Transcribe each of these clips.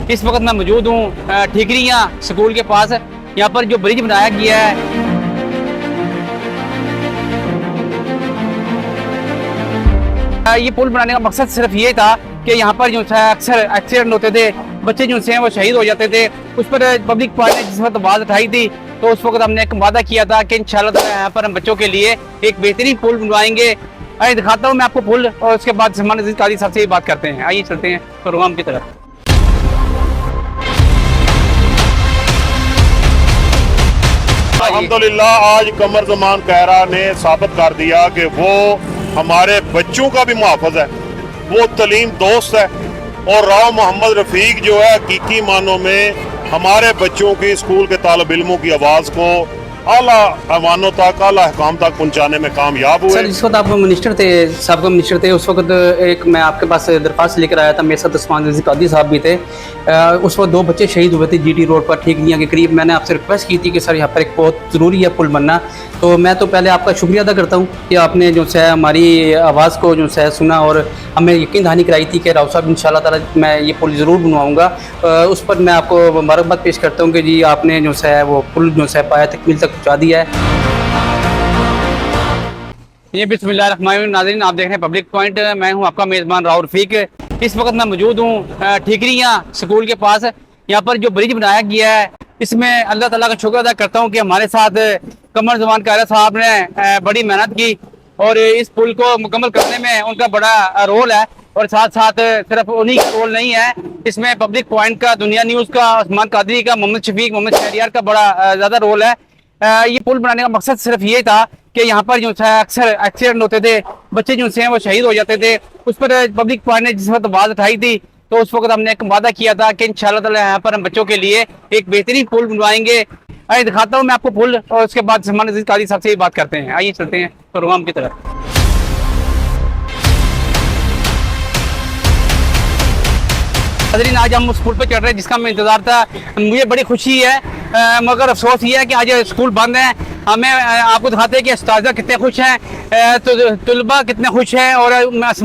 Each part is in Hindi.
इस वक्त मैं मौजूद हूँ ठीकरियाँ स्कूल के पास। यहाँ पर जो ब्रिज बनाया गया है, ये पुल बनाने का मकसद सिर्फ ये था कि यहाँ पर जो है अक्सर एक्सीडेंट होते थे, बच्चे जो हैं वो शहीद हो जाते थे। उस पर पब्लिक पार्टी ने जिस वक्त आवाज़ उठाई थी, तो उस वक्त हमने एक वादा किया था कि इंशाल्लाह ताला यहाँ पर हम बच्चों के लिए एक बेहतरीन पुल बनवाएंगे। आइए दिखाता हूँ मैं आपको पुल, और उसके बाद सलमान अजीज कादी साहब से बात करते हैं। आइए चलते हैं प्रोग्राम की तरफ। अल्हम्दुलिल्लाह आज कमर ज़मान कहरा ने साबित कर दिया कि वो हमारे बच्चों का भी मुहाफ़िज़ है, वो तलीम दोस्त है। और राव मोहम्मद रफ़ीक जो है हकीकी मानों में हमारे बच्चों की स्कूल के तालिब इल्मों की आवाज़ को आला अवानों तक, आला अहकाम तक पहुँचाने में कामयाब हुए। सर, जिस वक्त आप मिनिस्टर थे, साबिक़ा मिनिस्टर थे, उस वक्त एक मैं आपके पास दरख्वास्त लेकर आया था, मेरे साथ सलमान अजीज कादी साहब भी थे। उस वक्त 2 बच्चे शहीद हुए थे GT रोड पर ठीकरियाँ के करीब। मैंने आपसे रिक्वेस्ट की थी कि सर यहाँ पर एक बहुत ज़रूरी है पुल बनना। तो मैं तो पहले आपका शुक्रिया अदा करता हूँ कि आपने जो है हमारी आवाज़ को जो है सुना और हमें यकीन दहानी कराई थी कि राव साहब इंशाल्लाह ताला मैं ये पुल ज़रूर बनवाऊँगा। उस पर मैं आपको मुबारकबाद पेश करता हूँ कि जी आपने जो है वो पुल जो है पाया तकमील तक पहुँचा दिया है। ये बिस्मिल्लाहिर्रहमानिर्रहीम। नाज़रीन, आप देख रहे हैं पब्लिक पॉइंट। मैं हूँ आपका मेज़बान राव रफ़ीक। इस वक्त मैं मौजूद हूँ ठीकरियाँ स्कूल के पास। यहाँ पर जो ब्रिज बनाया गया है, इसमें अल्लाह ताला का शुक्र अदा करता हूँ कि हमारे साथ कमर ज़मान कहरा साहब ने बड़ी मेहनत की और इस पुल को मुकम्मल करने में उनका बड़ा रोल है। और साथ साथ सिर्फ उन्हीं का रोल नहीं है, इसमें पब्लिक पॉइंट का, दुनिया न्यूज़ का, उस्मान कादरी का, मोहम्मद शफीक, मोहम्मद शहरियार का बड़ा ज़्यादा रोल है। ये पुल बनाने का मकसद सिर्फ ये था कि यहाँ पर जो है अक्सर एक्सीडेंट होते थे, बच्चे जो हैं वो शहीद हो जाते थे। उस पर पब्लिक पार्टी ने जिस वक्त आवाज़ उठाई थी, तो उस वक्त हमने एक वादा किया था कि इंशाल्लाह ताला यहाँ पर हम बच्चों के लिए एक बेहतरीन पुल बनवाएंगे। आइए दिखाता हूँ मैं आपको पुल, और उसके बाद सलमान अजीज कादी साहब से बात करते हैं। आइए चलते हैं प्रोग्राम की तरफ। नाज़रीन, आज हम उस पुल पर चढ़ रहे हैं जिसका मैं इंतज़ार था। मुझे बड़ी खुशी है, मगर अफसोस ये है कि आज स्कूल बंद है। हमें आपको दिखाते हैं कि उस्ताद कितने खुश हैं, तो तुलबा कितने खुश हैं, और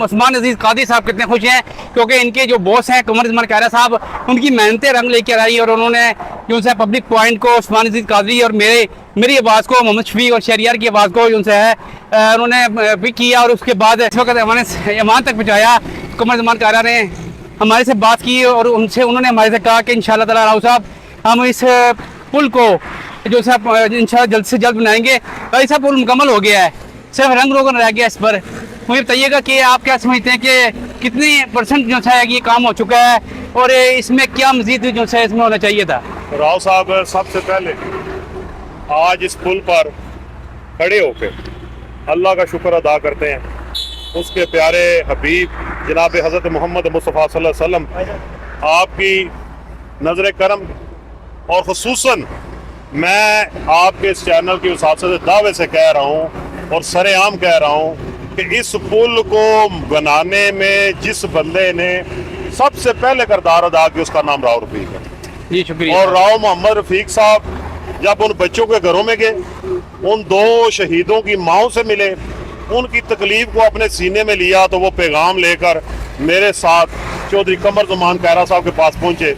उस्मान अजीज कादी साहब कितने खुश हैं, क्योंकि इनके जो बॉस हैं कमर ज़मान कहरा साहब, उनकी मेहनतें रंग लेकर आई और उन्होंने जो है पब्लिक पॉइंट को, उस्मान अजीज कादी और मेरी आवाज़ को, मोहम्मद शफीक और शहरियार की आवाज़ को जो है उन्होंने भी किया। और उसके बाद इस वक्त हमारे ईमान तक पहुँचाया। कमर ज़मान कहरा ने हमारे से बात की और उन्होंने हमारे से कहा कि इंशाल्लाह ताला राव साहब हम इस पुल को जो है इंशाल्लाह जल्द से जल्द बनाएंगे। ऐसा पुल मुकम्मल हो गया है, सिर्फ रंग रोगन रह गया इस पर। मुझे बताइएगा कि आप क्या समझते हैं कि कितनी % जो है ये काम हो चुका है, और इसमें क्या मज़ीद जो है इसमें होना चाहिए था? राव साहब सबसे पहले आज इस पुल पर खड़े होकर अल्लाह का शुक्र अदा करते हैं, उसके प्यारे हबीब जनाब हज़रत मोहम्मद मुस्तफ़ा सल्लल्लाहु अलैहि वसल्लम आपकी नज़र करम, और ख़ुसूसन मैं आपके इस चैनल की वसात से दावे से कह रहा हूँ और सरेआम कह रहा हूँ कि इस पुल को बनाने में जिस बंदे ने सबसे पहले किरदार अदा किया उसका नाम राव रफ़ीक है। जी शुक्रिया। और राव मोहम्मद रफ़ीक साहब जब उन बच्चों के घरों में गए, उन 2 शहीदों की माओं से मिले, उनकी तकलीफ को अपने सीने में लिया, तो वो पैगाम लेकर मेरे साथ चौधरी कमर ज़मान कहरा साहब के पास पहुंचे।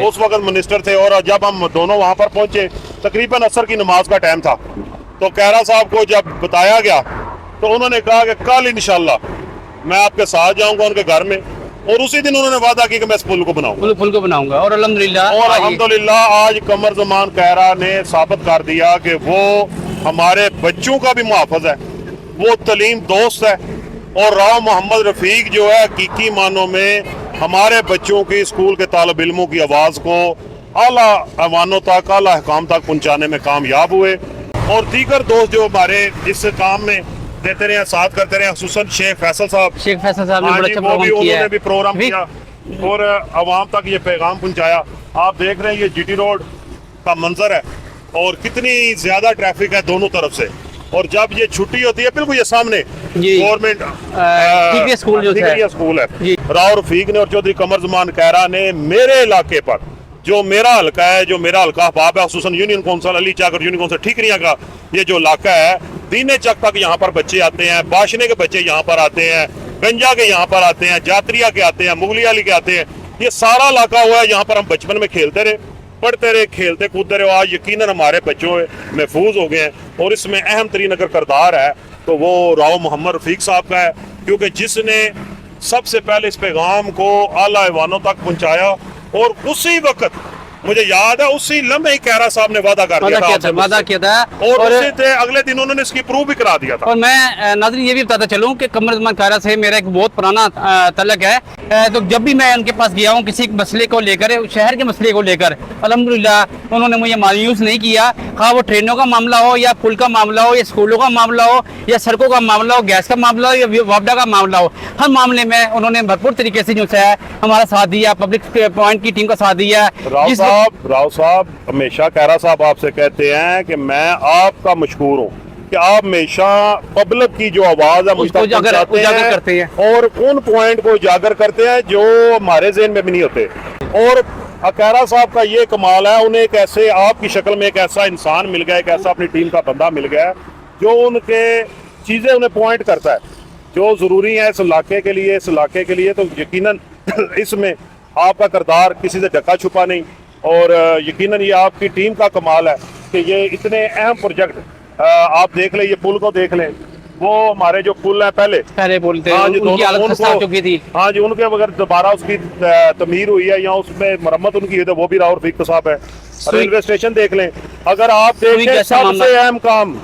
उस वक्त मिनिस्टर थे, और जब हम दोनों वहां पर पहुंचे तकरीबन असर की नमाज का टाइम था, तो कहरा साहब को जब बताया गया तो उन्होंने कहा कि कल इंशाल्लाह मैं आपके साथ जाऊंगा उनके घर में, और उसी दिन उन्होंने वादा किया कि मैं इस पुल को बनाऊंगा। और अल्हम्दुलिल्लाह आज कमर ज़मान कहरा ने साबित कर दिया कि वो हमारे बच्चों का भी मुहाफ़िज़ है, वो तलीम दोस्त है। और राव मोहम्मद रफ़ीक जो है हकीकी मानों में हमारे बच्चों की स्कूल के तालिब इल्मों की आवाज़ को आला अवानों तक, आला अहकाम तक पहुँचाने में कामयाब हुए। और दीगर दोस्त जो हमारे इस काम में देते रहे, साथ करते रहे, ख़ुसूसन शेख फैसल साहब ने बड़ा अच्छा उन्होंने भी प्रोग्राम किया और आवाम तक ये पैगाम पहुँचाया। आप देख रहे हैं ये GT रोड का मंजर है और कितनी ज़्यादा ट्रैफिक है दोनों तरफ से। और जब ये छुट्टी होती है, बिल्कुल ये सामने गवर्नमेंट स्कूल है। राव रफ़ीक ने और चौधरी कमर ज़मान कहरा ने मेरे इलाके पर, जो मेरा हल्का है, जो मेरा हल्का बाप है, ख़ुसूसन यूनियन कौंसल अली चाक और यूनियन कौंसल ठीकरियाँ का ये जो इलाका है, दीने चक तक यहाँ पर बच्चे आते हैं, बाशने के बच्चे यहाँ पर आते हैं, गंजा के यहाँ पर आते हैं, जातरिया के आते हैं, मुगली अली के आते हैं, ये सारा इलाका हुआ है, यहाँ पर हम बचपन में खेलते रहे, पढ़ते रहे, खेलते कूदते रहे। आज यकीनन हमारे बच्चों महफूज हो गए हैं। और इसमें अहम तरीन अगर किरदार है तो वो राव मोहम्मद रफीक साहब का है, क्योंकि जिसने सबसे पहले इस पैगाम को आला ऐवानों तक पहुंचाया। और उसी वक्त मुझे याद है, उसी लम्हे ही कैरा साहब ने वादा कर दिया था, वादा किया था और उसी थे अगले दिन उन्होंने इसकी प्रूव भी करा दिया था। और मैं नाज़रीन ये भी बताता चलूं कि कमर उस्मान कैरा से मेरा एक बहुत पुराना तल्लक है। तो जब भी मैं उनके पास गया हूँ किसी मसले को लेकर, शहर के मसले को लेकर, अल्हम्दुलिल्लाह उन्होंने मुझे मायूस नहीं किया। खा वो ट्रेनों का मामला हो, या पुल का मामला हो, या स्कूलों का मामला हो, या सड़कों का मामला हो, गैस का मामला हो, या वापडा का मामला हो, हर मामले में उन्होंने भरपूर तरीके से जो है हमारा साथ दिया, पब्लिक पॉइंट की टीम का साथ दिया। राव साहब हमेशा कैरा साहब आपसे कहते हैं कि मैं आपका मशहूर हूँ कि आप हमेशा पब्लिक की जो आवाज है मुझ तक उजागर करते हैं और उन पॉइंट को उजागर करते हैं जो हमारे ज़हन में भी नहीं होते। और कैरा साहब का ये कमाल है, उन्हें एक ऐसे आपकी शक्ल में एक ऐसा इंसान मिल गया, एक ऐसा अपनी टीम का बंदा मिल गया जो उनके चीज़ें उन्हें पॉइंट करता है जो ज़रूरी है इस इलाके के लिए, इस इलाके के लिए। तो यकीनन इसमें आपका किरदार किसी से ढका छुपा नहीं, और यकीनन ये आपकी टीम का कमाल है कि ये इतने अहम प्रोजेक्ट आप देख लें, ये पुल को देख लें, वो हमारे जो पुल है पहले बोलते हैं उनकी हालत खस्ता हो चुकी थी। हाँ जी, उनके अगर दोबारा उसकी तमीर हुई है या उसमें मरम्मत उनकी है तो वो भी राव रफीक साहब है। रेलवे स्टेशन देख लें, अगर आप देखें सबसे अहम काम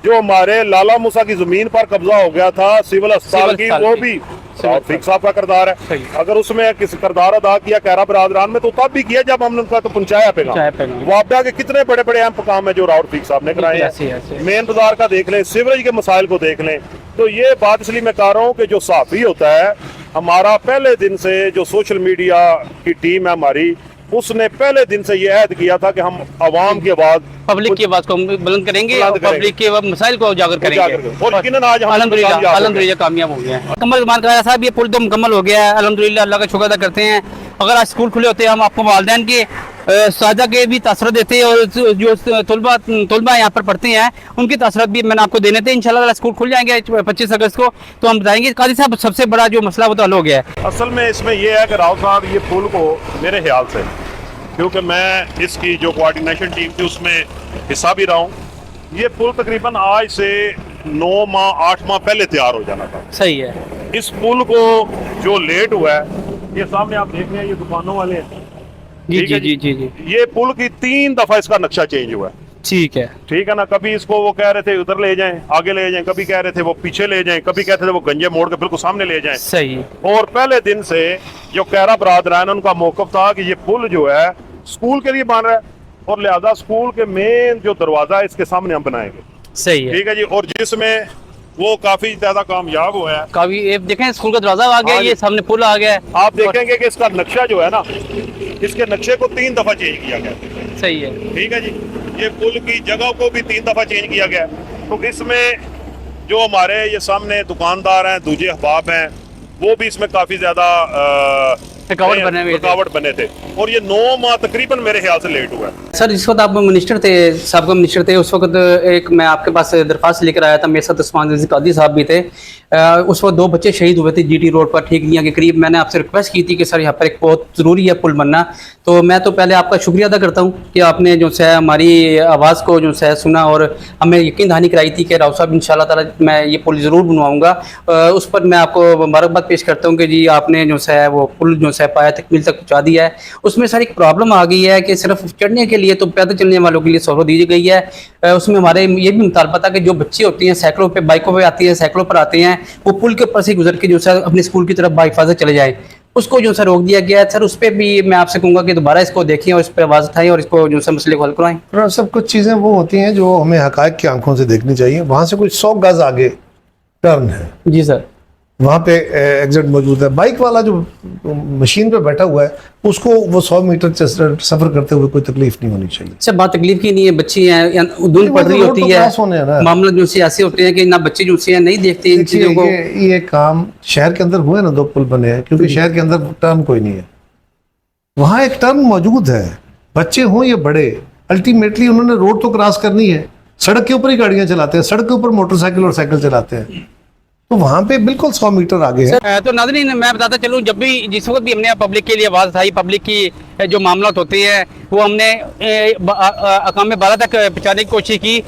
जो हमारे लाला मूसा की जमीन पर कब्जा हो गया था सिविल अस्पताल की, वो भी रफीक साहब का किरदार है। अगर उसमें किसी किरदार अदा किया कैरा बरादरान में तो तब भी किया जब हमने उनका तो पहुंचाया पैगाम। वापडा के कितने बड़े बड़े अहम काम है जो राव रफीक साहब ने कराए हैं। मेन बाजार का देख लें, सीवरेज के मसाइल को देख लें। तो ये बात इसलिए मैं कह रहा हूँ कि जो सहाफी होता है, हमारा पहले दिन से जो सोशल मीडिया की टीम है हमारी, उसने पहले दिन से ये अहद किया था कि हम आवाम की आवाज, पब्लिक की आवाज को बुलंद करेंगे और पब्लिक के मसाइल को उजागर करेंगे। और यकीनन आज अल्हम्दुलिल्लाह कामयाब हो गए हैं। कमर उस्मान कैरा साहब, ये पुल तो मुकम्मल हो गया है अल्हम्दुलिल्लाह, अल्लाह का शुक्र अदा करते हैं। अगर आज स्कूल खुले होते हैं हम आपको वालिदैन के साजा के भी तासरत देते हैं, और जो तलबा यहाँ पर पढ़ते हैं उनकी तासरत भी मैंने आपको देने थे। इंशाल्लाह स्कूल खुल जाएंगे 25 अगस्त को, तो हम बताएंगे। काजी साहब, सबसे बड़ा जो मसला वो तो हल हो गया है। असल में इसमें यह है कि राव साहब, ये पुल को मेरे ख्याल से, क्योंकि मैं इसकी जो कोऑर्डिनेशन टीम थी उसमें हिस्सा भी रहा हूँ, ये पुल तकरीबन आज से 9 माह 8 माह पहले तैयार हो जाना था। सही है। इस पुल को जो लेट हुआ है, ये सामने आप देख रहे हैं, ये दुकानों वाले हैं। जी। ये पुल की 3 दफा इसका नक्शा चेंज हुआ है। ठीक है ना, कभी इसको वो कह रहे थे उधर ले जाएं, आगे ले जाएं, कभी कह रहे थे वो पीछे ले जाएं, कभी कहते थे वो गंजे मोड़ के बिल्कुल सामने ले जाएं। सही। और पहले दिन से जो कैरा बरादरान उनका मौकफ था कि ये पुल जो है स्कूल के लिए बन रहा है, और लिहाजा स्कूल के मेन जो दरवाजा है इसके सामने हम बनाएंगे। सही है। ठीक है जी। और जिसमें वो काफी ज्यादा कामयाब हुआ है। काफी देखें, स्कूल का दरवाजा आ गया, ये सामने पुल आ गया है। आप देखेंगे कि इसका नक्शा जो है ना, इसके नक्शे को 3 दफा चेंज किया गया। सही है। ठीक है जी। ये पुल की जगह को भी 3 दफा चेंज किया गया। तो इसमें जो हमारे ये सामने दुकानदार हैं, दूजे अहबाब हैं, वो भी इसमें काफी ज्यादा रुकावट बने थे। और ये 9 माह तकरीबन मेरे ख्याल से लेट हुआ है। सर, जिस वक्त आप मिनिस्टर थे, साबिक़ा मिनिस्टर थे, उस वक्त एक मैं आपके पास दरख्वास्त लेकर आया था, मेरे साथ उस्मान रज़ी कादी साहब भी थे। उस वक्त 2 बच्चे शहीद हुए थे GT रोड पर, ठीकरियाँ के करीब। मैंने आपसे रिक्वेस्ट की थी कि सर यहाँ पर एक बहुत ज़रूरी है पुल बनना। तो मैं तो पहले आपका शुक्रिया अदा करता हूँ कि आपने जो है हमारी आवाज़ को जो है सुना और हमें यकीन दहानी कराई थी कि राव साहब इंशाअल्लाह ताला मैं ये पुल ज़रूर बनवाऊँगा। उस पर मैं आपको मुबारकबाद पेश करता हूँ कि जी आपने जो है वो पुल जो है पाया तकमील तक पहुँचा दिया है। उसमें सर एक प्रॉब्लम आ गई है कि सिर्फ चढ़ने के लिए तो पैदल चलने वालों के लिए सहूलत दी गई है। उसमें हमारे ये भी मुतालबा था कि जो बच्चे होते हैं साइकिलों पे, बाइकों पे आते हैं, साइकिलों पर आते हैं, वो पुल के ऊपर से गुजर के जो है अपने स्कूल की तरफ बाहिफाजत चले जाए, उसको जो सर रोक दिया गया है। सर उस पर भी मैं आपसे कहूँगा कि दोबारा इसको देखें और इस पर आवाज़ उठाएं और इसको जो है मसले को हल करवाएं। सब कुछ चीज़ें वो होती हैं जो हमें हक़ाइक़ की आंखों से देखनी चाहिए। वहाँ से कुछ 100 गज आगे टर्न है। जी सर। वहाँ पे एग्जिट मौजूद है। बाइक वाला जो मशीन पे बैठा हुआ है उसको वो 100 मीटर सफर करते हुए कोई तकलीफ नहीं होनी चाहिए। सर बात तकलीफ की नहीं है, बच्ची हैं, धुंध पड़ रही होती है, मामला जो से ऐसे होते हैं कि ना बच्चे जो से नहीं देखते इन चीज़ों को। ये काम शहर के अंदर हुए ना, 2 पुल बने हैं, क्योंकि शहर के अंदर टर्न कोई नहीं है। वहाँ एक टर्न मौजूद है, बच्चे हों या बड़े, अल्टीमेटली उन्होंने रोड तो क्रॉस करनी है। सड़क के ऊपर ही गाड़ियाँ चलाते हैं, सड़क के ऊपर मोटरसाइकिल और साइकिल चलाते हैं। तो वहाँ पे बिल्कुल 100 मीटर आगे है। तो नाज़रीन, मैं बताता चलूँ, जब भी जिस वक्त भी हमने पब्लिक के लिए आवाज़ उठाई, पब्लिक की जो मामला होते हैं वो हमने अकाम बाला तक पहुँचाने की कोशिश की।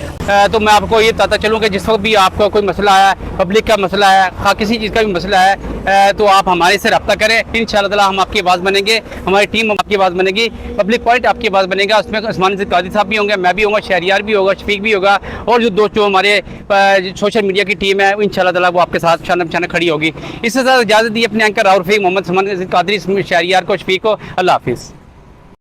तो मैं आपको ये बताता चलूँ कि जिस वक्त भी आपका कोई मसला है, पब्लिक का मसला है, किसी चीज़ का भी मसला है, तो आप हमारे से रब्ता करें। इंशाअल्लाह हम आपकी आवाज़ बनेंगे, हमारी टीम आपकी आवाज़ बनेगी, पब्लिक पॉइंट आपकी आवाज़ बनेगा। उसमें उस्मान ज़ीद कादी साहब भी होंगे, मैं भी होंगे, शहरियार भी होगा, शफीक भी होगा, और जो दोस्त जो हमारे सोशल मीडिया की टीम है इंशाअल्लाह वो आपके साथ शान बशान खड़ी होगी। इससे ज़्यादा इजाज़त दी अपने एंकर और रफ़ीक मोहम्मद उस्मान ज़ीद कादरी शहरियार को, शफीक को। अल्लाह हाफिज़।